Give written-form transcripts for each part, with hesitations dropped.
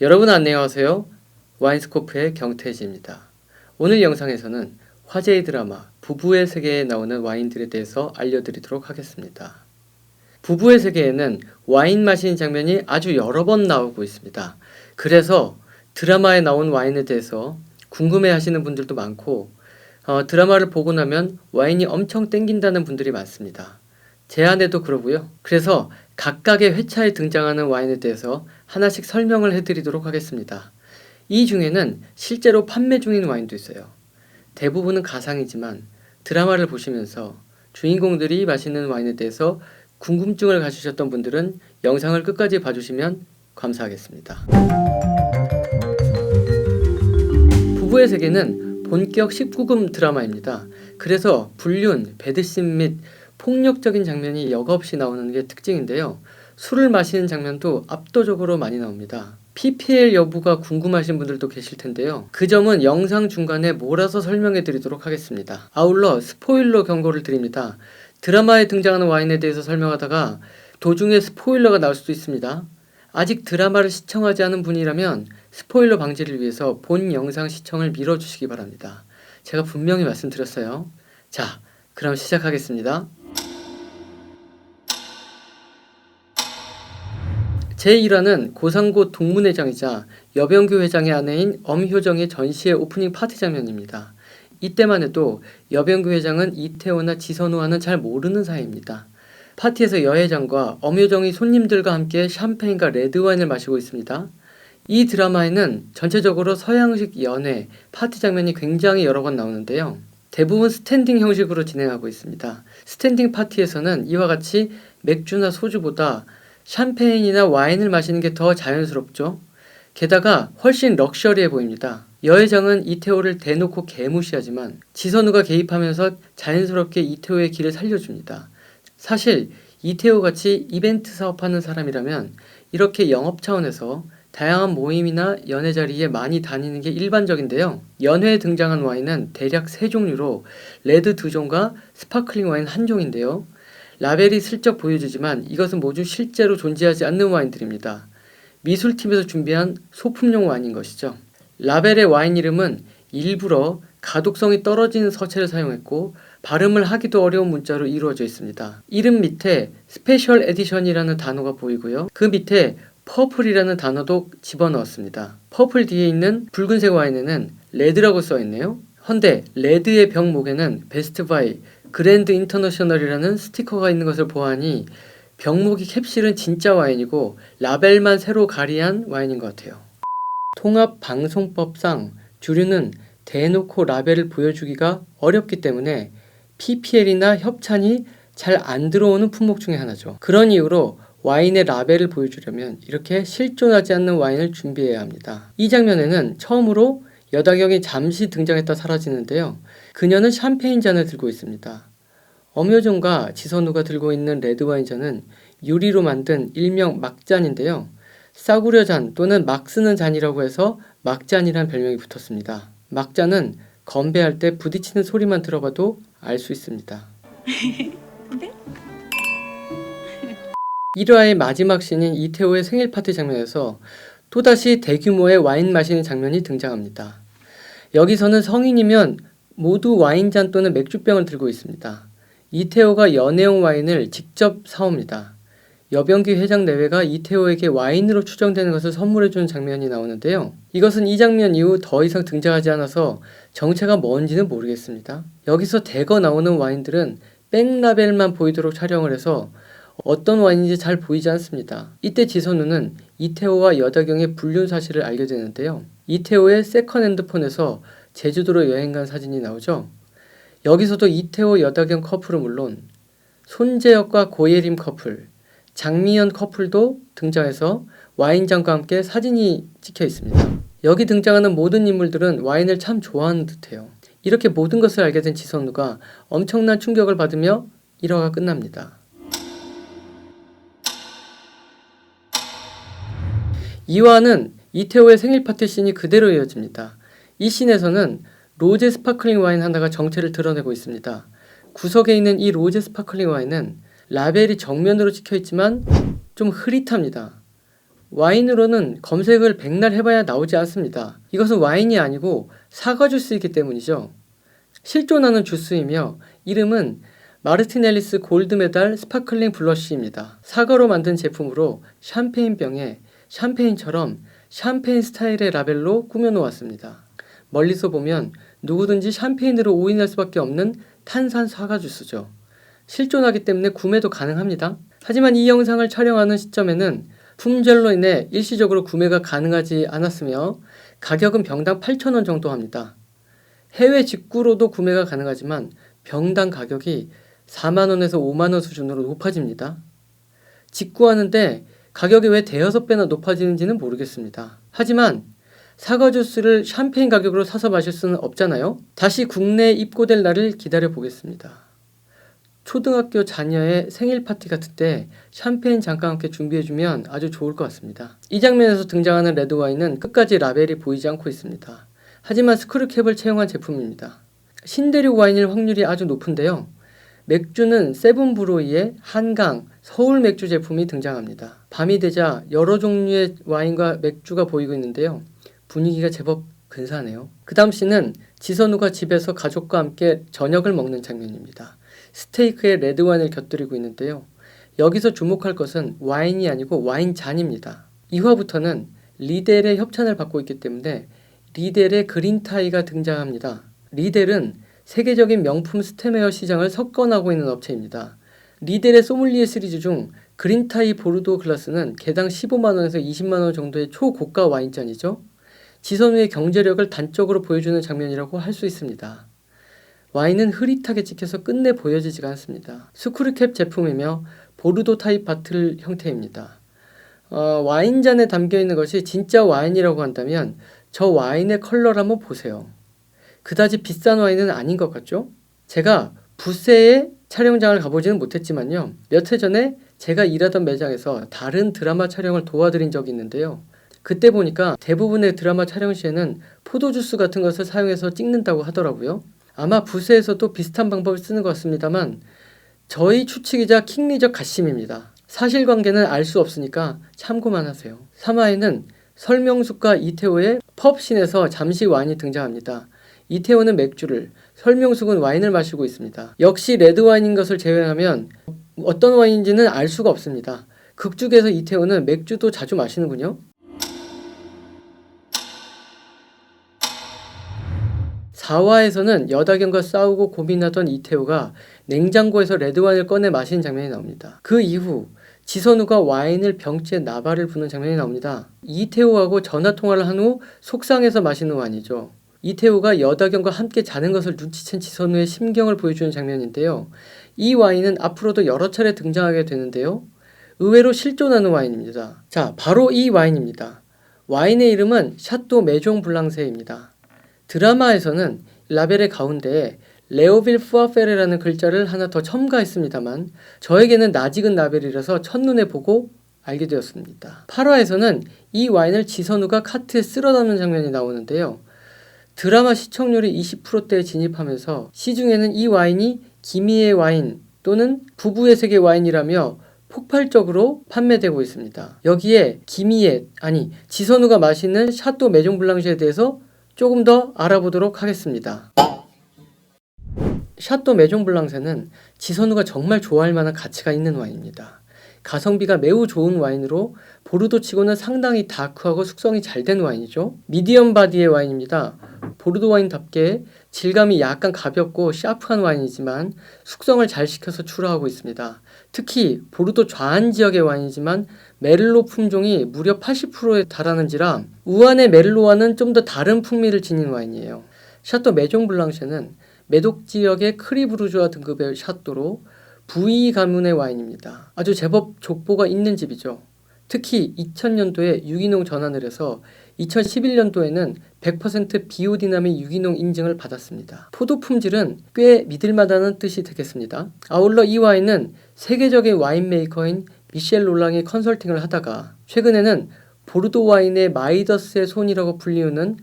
여러분 안녕하세요. 와인스코프의 경태지입니다. 오늘 영상에서는 화제의 드라마 부부의 세계에 나오는 와인들에 대해서 알려드리도록 하겠습니다. 부부의 세계에는 와인 마시는 장면이 아주 여러 번 나오고 있습니다. 그래서 드라마에 나온 와인에 대해서 궁금해 하시는 분들도 많고 드라마를 보고 나면 와인이 엄청 땡긴다는 분들이 많습니다. 제 아내도 그러고요. 그래서 각각의 회차에 등장하는 와인에 대해서 하나씩 설명을 해드리도록 하겠습니다. 이 중에는 실제로 판매 중인 와인도 있어요. 대부분은 가상이지만 드라마를 보시면서 주인공들이 마시는 와인에 대해서 궁금증을 가지셨던 분들은 영상을 끝까지 봐주시면 감사하겠습니다. 부부의 세계는 본격 19금 드라마입니다. 그래서 불륜, 배드씬 및 폭력적인 장면이 여과없이 나오는 게 특징인데요. 술을 마시는 장면도 압도적으로 많이 나옵니다. PPL 여부가 궁금하신 분들도 계실 텐데요. 그 점은 영상 중간에 몰아서 설명해 드리도록 하겠습니다. 아울러 스포일러 경고를 드립니다. 드라마에 등장하는 와인에 대해서 설명하다가 도중에 스포일러가 나올 수도 있습니다. 아직 드라마를 시청하지 않은 분이라면 스포일러 방지를 위해서 본 영상 시청을 밀어주시기 바랍니다. 제가 분명히 말씀드렸어요. 자, 그럼 시작하겠습니다. 제1화는 고상고 동문회장이자 여병규 회장의 아내인 엄효정의 전시회 오프닝 파티 장면입니다. 이때만 해도 여병규 회장은 이태호나 지선우와는 잘 모르는 사이입니다. 파티에서 여 회장과 엄효정이 손님들과 함께 샴페인과 레드와인을 마시고 있습니다. 이 드라마에는 전체적으로 서양식 연회, 파티 장면이 굉장히 여러 번 나오는데요. 대부분 스탠딩 형식으로 진행하고 있습니다. 스탠딩 파티에서는 이와 같이 맥주나 소주보다 샴페인이나 와인을 마시는 게 더 자연스럽죠. 게다가 훨씬 럭셔리해 보입니다. 여 회장은 이태호를 대놓고 개무시하지만 지선우가 개입하면서 자연스럽게 이태호의 길을 살려줍니다. 사실 이태호같이 이벤트 사업하는 사람이라면 이렇게 영업 차원에서 다양한 모임이나 연회 자리에 많이 다니는 게 일반적인데요. 연회에 등장한 와인은 대략 3종류로 레드 2종과 스파클링 와인 1종인데요. 라벨이 슬쩍 보여주지만 이것은 모두 실제로 존재하지 않는 와인들입니다. 미술팀에서 준비한 소품용 와인인 것이죠. 라벨의 와인 이름은 일부러 가독성이 떨어지는 서체를 사용했고 발음을 하기도 어려운 문자로 이루어져 있습니다. 이름 밑에 스페셜 에디션이라는 단어가 보이고요. 그 밑에 퍼플이라는 단어도 집어넣었습니다. 퍼플 뒤에 있는 붉은색 와인에는 레드라고 써있네요. 헌데 레드의 병목에는 베스트바이, 그랜드 인터내셔널이라는 스티커가 있는 것을 보아하니 병목이 캡슐은 진짜 와인이고 라벨만 새로 가리한 와인인 것 같아요. 통합방송법상 주류는 대놓고 라벨을 보여주기가 어렵기 때문에 PPL이나 협찬이 잘 안 들어오는 품목 중에 하나죠. 그런 이유로 와인의 라벨을 보여주려면 이렇게 실존하지 않는 와인을 준비해야 합니다. 이 장면에는 처음으로 여다경이 잠시 등장했다 사라지는데요. 그녀는 샴페인 잔을 들고 있습니다. 엄효정과 지선우가 들고 있는 레드와인 잔은 유리로 만든 일명 막잔인데요. 싸구려 잔 또는 막 쓰는 잔이라고 해서 막잔이란 별명이 붙었습니다. 막잔은 건배할 때 부딪히는 소리만 들어봐도 알 수 있습니다. 1화의 마지막 씬인 이태호의 생일 파티 장면에서 또다시 대규모의 와인 마시는 장면이 등장합니다. 여기서는 성인이면 모두 와인잔 또는 맥주병을 들고 있습니다. 이태호가 연애용 와인을 직접 사옵니다. 여병규 회장 내외가 이태호에게 와인으로 추정되는 것을 선물해주는 장면이 나오는데요. 이것은 이 장면 이후 더 이상 등장하지 않아서 정체가 뭔지는 모르겠습니다. 여기서 대거 나오는 와인들은 백라벨만 보이도록 촬영을 해서 어떤 와인인지 잘 보이지 않습니다. 이때 지선우는 이태호와 여다경의 불륜 사실을 알게 되는데요. 이태호의 세컨핸드 폰에서 제주도로 여행 간 사진이 나오죠. 여기서도 이태호 여다경 커플은 물론 손재혁과 고예림 커플, 장미연 커플도 등장해서 와인잔과 함께 사진이 찍혀 있습니다. 여기 등장하는 모든 인물들은 와인을 참 좋아하는 듯해요. 이렇게 모든 것을 알게 된 지선우가 엄청난 충격을 받으며 1화가 끝납니다. 2화는 이태호의 생일 파티 씬이 그대로 이어집니다. 이 씬에서는 로제 스파클링 와인 하나가 정체를 드러내고 있습니다. 구석에 있는 이 로제 스파클링 와인은 라벨이 정면으로 찍혀 있지만 좀 흐릿합니다. 와인으로는 검색을 백날 해봐야 나오지 않습니다. 이것은 와인이 아니고 사과 주스이기 때문이죠. 실존하는 주스이며 이름은 마르티넬리스 골드메달 스파클링 블러쉬입니다. 사과로 만든 제품으로 샴페인병에 샴페인처럼 샴페인 스타일의 라벨로 꾸며놓았습니다. 멀리서 보면 누구든지 샴페인으로 오인할 수밖에 없는 탄산 사과 주스죠. 실존하기 때문에 구매도 가능합니다. 하지만 이 영상을 촬영하는 시점에는 품절로 인해 일시적으로 구매가 가능하지 않았으며 가격은 병당 8,000원 정도 합니다. 해외 직구로도 구매가 가능하지만 병당 가격이 4만원에서 5만원 수준으로 높아집니다. 직구하는데 가격이 왜 대여섯 배나 높아지는지는 모르겠습니다. 하지만 사과 주스를 샴페인 가격으로 사서 마실 수는 없잖아요. 다시 국내에 입고될 날을 기다려 보겠습니다. 초등학교 자녀의 생일 파티 같을 때 샴페인 잠깐 함께 준비해주면 아주 좋을 것 같습니다. 이 장면에서 등장하는 레드와인은 끝까지 라벨이 보이지 않고 있습니다. 하지만 스크류캡을 채용한 제품입니다. 신대륙 와인일 확률이 아주 높은데요. 맥주는 세븐브로이의 한강, 서울 맥주 제품이 등장합니다. 밤이 되자 여러 종류의 와인과 맥주가 보이고 있는데요. 분위기가 제법 근사하네요. 그 다음 씬은 지선우가 집에서 가족과 함께 저녁을 먹는 장면입니다. 스테이크에 레드와인을 곁들이고 있는데요. 여기서 주목할 것은 와인이 아니고 와인잔입니다. 2화부터는 리델의 협찬을 받고 있기 때문에 리델의 그린타이가 등장합니다. 리델은 세계적인 명품 스테메어 시장을 석권하고 있는 업체입니다. 리델의 소믈리에 시리즈 중 그린타이 보르도 글라스는 개당 15만원에서 20만원 정도의 초고가 와인잔이죠. 지선우의 경제력을 단적으로 보여주는 장면이라고 할 수 있습니다. 와인은 흐릿하게 찍혀서 끝내 보여지지가 않습니다. 스크류캡 제품이며 보르도 타입 바틀 형태입니다. 와인잔에 담겨있는 것이 진짜 와인이라고 한다면 저 와인의 컬러를 한번 보세요. 그다지 비싼 와인은 아닌 것 같죠? 제가 부세의 촬영장을 가보지는 못했지만요. 몇 해 전에 제가 일하던 매장에서 다른 드라마 촬영을 도와드린 적이 있는데요. 그때 보니까 대부분의 드라마 촬영 시에는 포도주스 같은 것을 사용해서 찍는다고 하더라고요. 아마 부세에서도 비슷한 방법을 쓰는 것 같습니다만 저희 추측이자 킹리적 가심입니다. 사실관계는 알 수 없으니까 참고만 하세요. 3화에는 설명숙과 이태호의 펍씬에서 잠시 와인이 등장합니다. 이태호는 맥주를, 설명숙은 와인을 마시고 있습니다. 역시 레드와인인 것을 제외하면 어떤 와인인지는 알 수가 없습니다. 극 중에서 이태호는 맥주도 자주 마시는군요. 4화에서는 여다경과 싸우고 고민하던 이태호가 냉장고에서 레드와인을 꺼내 마시는 장면이 나옵니다. 그 이후 지선우가 와인을 병째에 나발을 부는 장면이 나옵니다. 이태호하고 전화통화를 한 후 속상해서 마시는 와인이죠. 이태호가 여다경과 함께 자는 것을 눈치챈 지선우의 심경을 보여주는 장면인데요. 이 와인은 앞으로도 여러 차례 등장하게 되는데요. 의외로 실존하는 와인입니다. 자, 바로 이 와인입니다. 와인의 이름은 샤또 메종 블랑세입니다. 드라마에서는 라벨의 가운데에 레오빌 푸아페레라는 글자를 하나 더 첨가했습니다만 저에게는 낯익은 라벨이라서 첫눈에 보고 알게 되었습니다. 8화에서는 이 와인을 지선우가 카트에 쓸어 담는 장면이 나오는데요. 드라마 시청률이 20%대에 진입하면서 시중에는 이 와인이 기미의 와인 또는 부부의 세계 와인이라며 폭발적으로 판매되고 있습니다. 여기에 지선우가 마시는 샤또 메종 블랑쉐에 대해서 조금 더 알아보도록 하겠습니다. 샤또 메종 블랑세는 지선우가 정말 좋아할 만한 가치가 있는 와인입니다. 가성비가 매우 좋은 와인으로 보르도치고는 상당히 다크하고 숙성이 잘 된 와인이죠. 미디엄 바디의 와인입니다. 보르도 와인답게 질감이 약간 가볍고 샤프한 와인이지만 숙성을 잘 시켜서 출하하고 있습니다. 특히 보르도 좌안 지역의 와인이지만 메를로 품종이 무려 80%에 달하는지라 우안의 메를로와는 좀 더 다른 풍미를 지닌 와인이에요. 샤또 메종 블랑쉐는 메독 지역의 크리부르주아 등급의 샤또로 부이 가문의 와인입니다. 아주 제법 족보가 있는 집이죠. 특히 2000년도에 유기농 전환을 해서 2011년도에는 100% 비오디나믹 유기농 인증을 받았습니다. 포도 품질은 꽤 믿을만하다는 뜻이 되겠습니다. 아울러 이 와인은 세계적인 와인 메이커인 미셸 롤랑이 컨설팅을 하다가 최근에는 보르도 와인의 마이더스의 손이라고 불리우는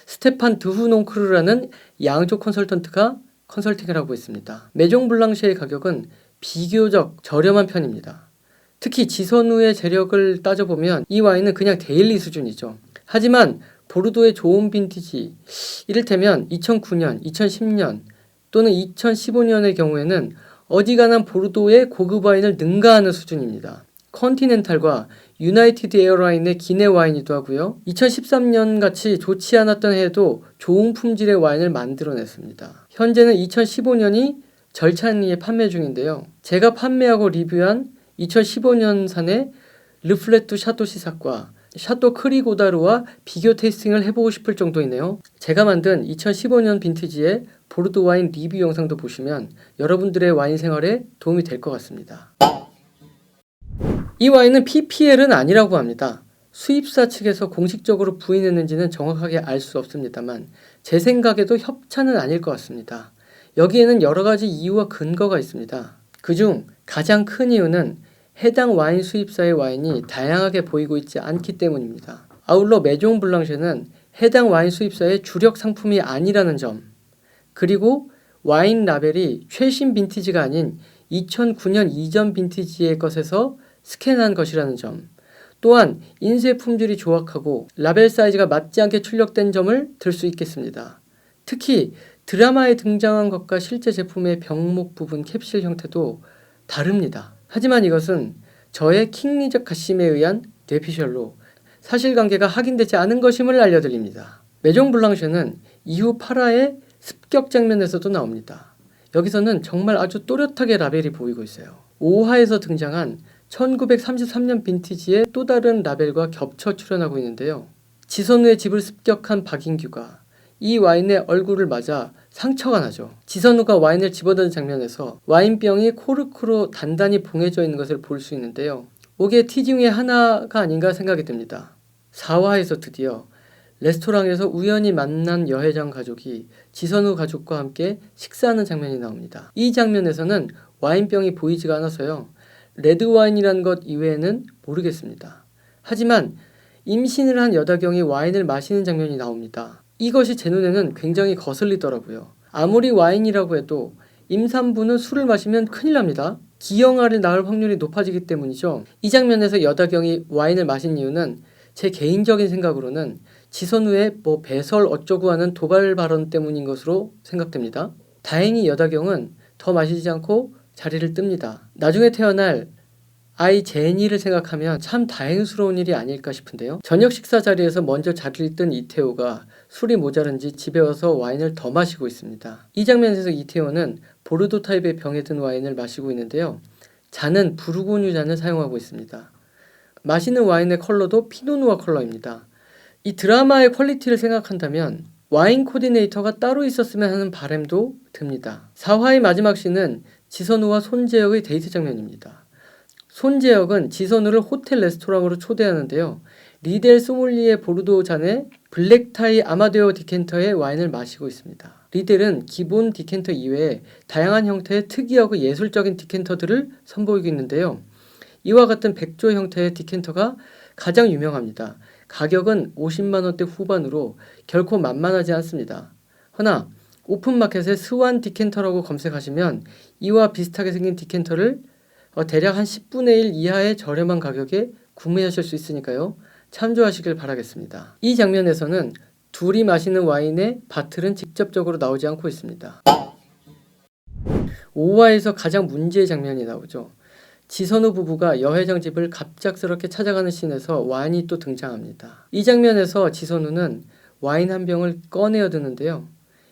스테판 드후농크르라는 양조 컨설턴트가 컨설팅을 하고 있습니다. 메종 블랑쉐의 가격은 비교적 저렴한 편입니다. 특히 지선우의 재력을 따져보면 이 와인은 그냥 데일리 수준이죠. 하지만 보르도의 좋은 빈티지, 이를테면 2009년, 2010년 또는 2015년의 경우에는 어지간한 보르도의 고급 와인을 능가하는 수준입니다. 컨티넨탈과 유나이티드 에어라인의 기내 와인이기도 하고요. 2013년 같이 좋지 않았던 해에도 좋은 품질의 와인을 만들어냈습니다. 현재는 2015년이 절찬리에 판매 중인데요. 제가 판매하고 리뷰한 2015년산의 르플레뚜 샤또 시삭과 샤또 크리고다르와 비교 테이스팅을 해보고 싶을 정도이네요. 제가 만든 2015년 빈티지의 보르도 와인 리뷰 영상도 보시면 여러분들의 와인 생활에 도움이 될 것 같습니다. 이 와인은 PPL은 아니라고 합니다. 수입사 측에서 공식적으로 부인했는지는 정확하게 알 수 없습니다만 제 생각에도 협찬은 아닐 것 같습니다. 여기에는 여러 가지 이유와 근거가 있습니다. 그중 가장 큰 이유는 해당 와인 수입사의 와인이 다양하게 보이고 있지 않기 때문입니다. 아울러 메종 블랑쉐는 해당 와인 수입사의 주력 상품이 아니라는 점, 그리고 와인 라벨이 최신 빈티지가 아닌 2009년 이전 빈티지의 것에서 스캔한 것이라는 점, 또한 인쇄 품질이 조악하고 라벨 사이즈가 맞지 않게 출력된 점을 들 수 있겠습니다. 특히 드라마에 등장한 것과 실제 제품의 병목 부분 캡슐 형태도 다릅니다. 하지만 이것은 저의 킹리적 가심에 의한 뇌피셜로 사실관계가 확인되지 않은 것임을 알려드립니다. 메종 블랑쉐는 이후 8화의 습격 장면에서도 나옵니다. 여기서는 정말 아주 또렷하게 라벨이 보이고 있어요. 5화에서 등장한 1933년 빈티지의 또 다른 라벨과 겹쳐 출연하고 있는데요. 지선우의 집을 습격한 박인규가 이 와인의 얼굴을 맞아 상처가 나죠. 지선우가 와인을 집어드는 장면에서 와인병이 코르크로 단단히 봉해져 있는 것을 볼 수 있는데요. 이게 티 중에 하나가 아닌가 생각이 듭니다. 4화에서 드디어 레스토랑에서 우연히 만난 여회장 가족이 지선우 가족과 함께 식사하는 장면이 나옵니다. 이 장면에서는 와인병이 보이지가 않아서요. 레드와인이라는 것 이외에는 모르겠습니다. 하지만 임신을 한 여다경이 와인을 마시는 장면이 나옵니다. 이것이 제 눈에는 굉장히 거슬리더라고요. 아무리 와인이라고 해도 임산부는 술을 마시면 큰일 납니다. 기형아를 낳을 확률이 높아지기 때문이죠. 이 장면에서 여다경이 와인을 마신 이유는 제 개인적인 생각으로는 지선우의 배설 어쩌고 하는 도발 발언 때문인 것으로 생각됩니다. 다행히 여다경은 더 마시지 않고 자리를 뜹니다. 나중에 태어날 아이 제니를 생각하면 참 다행스러운 일이 아닐까 싶은데요. 저녁 식사 자리에서 먼저 자리를 뜬 이태호가 술이 모자른지 집에 와서 와인을 더 마시고 있습니다. 이 장면에서 이태호는 보르도 타입의 병에 든 와인을 마시고 있는데요. 잔은 부르고뉴 잔을 사용하고 있습니다. 마시는 와인의 컬러도 피노누아 컬러입니다. 이 드라마의 퀄리티를 생각한다면 와인 코디네이터가 따로 있었으면 하는 바람도 듭니다. 4화의 마지막 씬은 지선우와 손재혁의 데이트 장면입니다. 손재혁은 지선우를 호텔 레스토랑으로 초대하는데요. 리델 소믈리에 보르도 잔에 블랙타이 아마데오 디켄터의 와인을 마시고 있습니다. 리델은 기본 디켄터 이외에 다양한 형태의 특이하고 예술적인 디켄터들을 선보이고 있는데요. 이와 같은 백조 형태의 디켄터가 가장 유명합니다. 가격은 50만원대 후반으로 결코 만만하지 않습니다. 허나 오픈마켓에 스완 디켄터라고 검색하시면 이와 비슷하게 생긴 디켄터를 대략 한 10분의 1 이하의 저렴한 가격에 구매하실 수 있으니까요. 참조하시길 바라겠습니다. 이 장면에서는 둘이 마시는 와인의 바틀은 직접적으로 나오지 않고 있습니다. 5화에서 가장 문제의 장면이 나오죠. 지선우 부부가 여회장 집을 갑작스럽게 찾아가는 씬에서 와인이 또 등장합니다. 이 장면에서 지선우는 와인 한 병을 꺼내어 드는데요.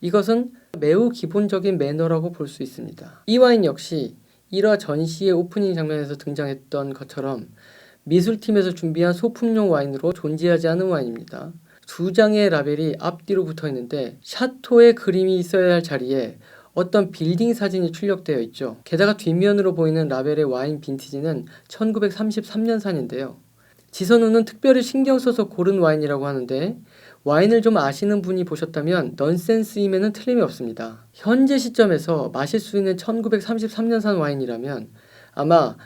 이것은 매우 기본적인 매너라고 볼 수 있습니다. 이 와인 역시 1화 전시의 오프닝 장면에서 등장했던 것처럼 미술팀에서 준비한 소품용 와인으로 존재하지 않은 와인입니다. 두 장의 라벨이 앞뒤로 붙어 있는데 샤토의 그림이 있어야 할 자리에 어떤 빌딩 사진이 출력되어 있죠. 게다가 뒷면으로 보이는 라벨의 와인 빈티지는 1933년산인데요. 지선우는 특별히 신경 써서 고른 와인이라고 하는데 와인을 좀 아시는 분이 보셨다면 넌센스임에는 틀림이 없습니다. 현재 시점에서 마실 수 있는 1933년산 와인이라면 아마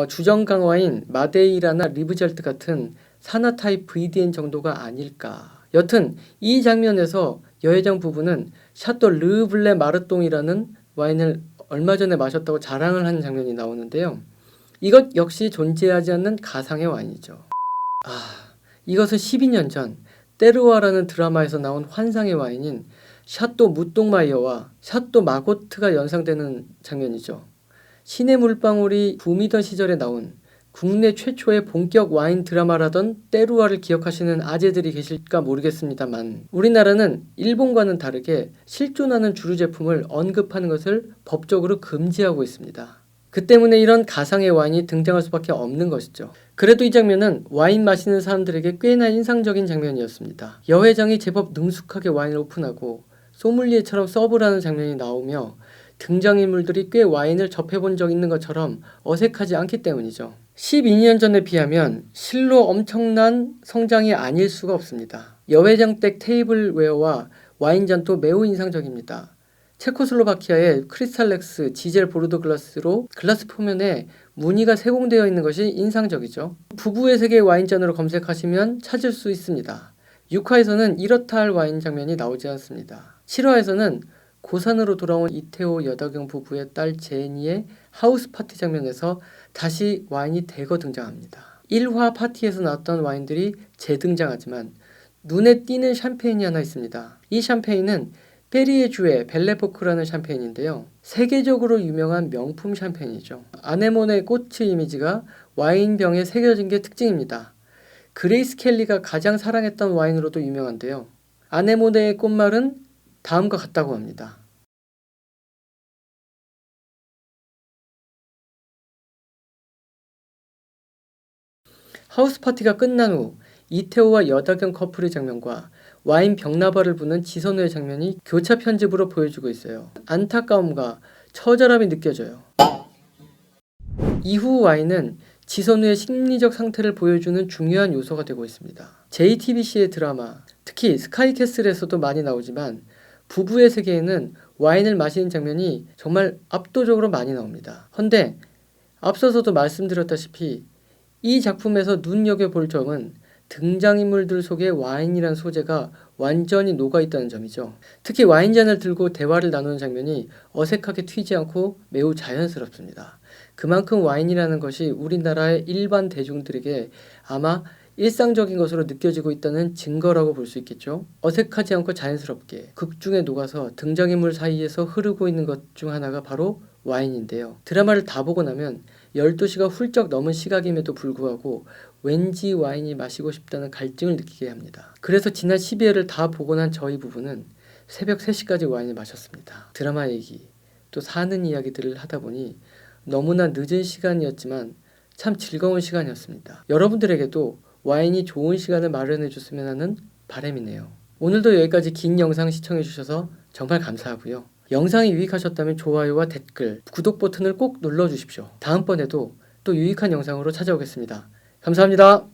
주정강 와인 마데이라나 리브젤트 같은 산화 타입 VDN 정도가 아닐까. 여튼 이 장면에서 여회장 부부는 샤또 르블레 마르똥이라는 와인을 얼마 전에 마셨다고 자랑을 하는 장면이 나오는데요. 이것 역시 존재하지 않는 가상의 와인이죠. 이것은 12년 전 때르와라는 드라마에서 나온 환상의 와인인 샤또 무똥마이어와 샤또 마고트가 연상되는 장면이죠. 신의 물방울이 붐이던 시절에 나온 국내 최초의 본격 와인 드라마라던 때루아를 기억하시는 아재들이 계실까 모르겠습니다만 우리나라는 일본과는 다르게 실존하는 주류 제품을 언급하는 것을 법적으로 금지하고 있습니다. 그 때문에 이런 가상의 와인이 등장할 수밖에 없는 것이죠. 그래도 이 장면은 와인 마시는 사람들에게 꽤나 인상적인 장면이었습니다. 여회장이 제법 능숙하게 와인을 오픈하고 소믈리에처럼 서브를 하는 장면이 나오며 등장인물들이 꽤 와인을 접해본 적 있는 것처럼 어색하지 않기 때문이죠. 12년 전에 비하면 실로 엄청난 성장이 아닐 수가 없습니다. 여회장댁 테이블웨어와 와인잔도 매우 인상적입니다. 체코슬로바키아의 크리스탈렉스 지젤 보르도 글라스로 글라스 표면에 무늬가 세공되어 있는 것이 인상적이죠. 부부의 세계 와인잔으로 검색하시면 찾을 수 있습니다. 6화에서는 이렇다 할 와인 장면이 나오지 않습니다. 7화에서는 고산으로 돌아온 이태호 여다경 부부의 딸 제니의 하우스 파티 장면에서 다시 와인이 대거 등장합니다. 1화 파티에서 나왔던 와인들이 재등장하지만 눈에 띄는 샴페인이 하나 있습니다. 이 샴페인은 페리에 주의 벨레포크라는 샴페인인데요. 세계적으로 유명한 명품 샴페인이죠. 아네모네 꽃의 이미지가 와인병에 새겨진 게 특징입니다. 그레이스 켈리가 가장 사랑했던 와인으로도 유명한데요. 아네모네의 꽃말은 다음과 같다고 합니다. 하우스 파티가 끝난 후 이태호와 여다경 커플의 장면과 와인 벽나발을 부는 지선우의 장면이 교차 편집으로 보여주고 있어요. 안타까움과 처절함이 느껴져요. 이후 와인은 지선우의 심리적 상태를 보여주는 중요한 요소가 되고 있습니다. JTBC의 드라마, 특히 스카이캐슬에서도 많이 나오지만 부부의 세계에는 와인을 마시는 장면이 정말 압도적으로 많이 나옵니다. 헌데 앞서서도 말씀드렸다시피 이 작품에서 눈여겨볼 점은 등장인물들 속에 와인이란 소재가 완전히 녹아있다는 점이죠. 특히 와인잔을 들고 대화를 나누는 장면이 어색하게 튀지 않고 매우 자연스럽습니다. 그만큼 와인이라는 것이 우리나라의 일반 대중들에게 아마 일상적인 것으로 느껴지고 있다는 증거라고 볼 수 있겠죠. 어색하지 않고 자연스럽게 극중에 녹아서 등장인물 사이에서 흐르고 있는 것 중 하나가 바로 와인인데요. 드라마를 다 보고 나면 12시가 훌쩍 넘은 시각임에도 불구하고 왠지 와인이 마시고 싶다는 갈증을 느끼게 합니다. 그래서 지난 12회를 다 보고 난 저희 부부는 새벽 3시까지 와인을 마셨습니다. 드라마 얘기, 또 사는 이야기들을 하다 보니 너무나 늦은 시간이었지만 참 즐거운 시간이었습니다. 여러분들에게도 와인이 좋은 시간을 마련해 줬으면 하는 바람이네요. 오늘도 여기까지 긴 영상 시청해 주셔서 정말 감사하고요. 영상이 유익하셨다면 좋아요와 댓글, 구독 버튼을 꼭 눌러주십시오. 다음번에도 또 유익한 영상으로 찾아오겠습니다. 감사합니다.